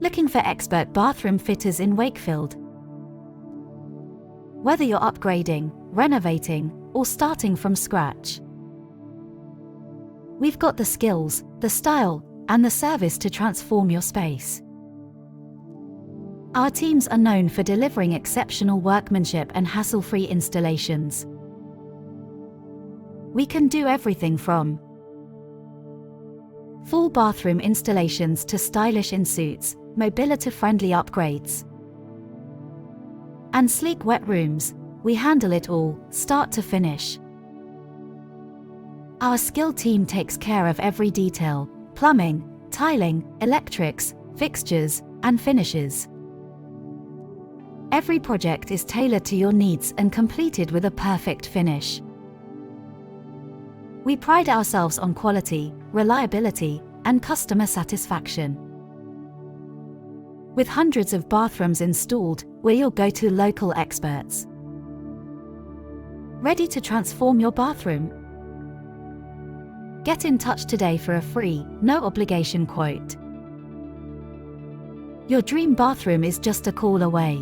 Looking for expert bathroom fitters in Wakefield? Whether you're upgrading, renovating, or starting from scratch, we've got the skills, the style, and the service to transform your space. Our teams are known for delivering exceptional workmanship and hassle-free installations. We can do everything from full bathroom installations to stylish in-suites, mobility-friendly upgrades, and sleek wet rooms. We handle it all, start to finish. Our skilled team takes care of every detail: plumbing, tiling, electrics, fixtures, and finishes. Every project is tailored to your needs and completed with a perfect finish. We pride ourselves on quality, reliability, and customer satisfaction. With hundreds of bathrooms installed, we're your go-to local experts. Ready to transform your bathroom? Get in touch today for a free, no-obligation quote. Your dream bathroom is just a call away.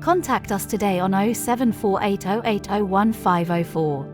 Contact us today on 07480801504.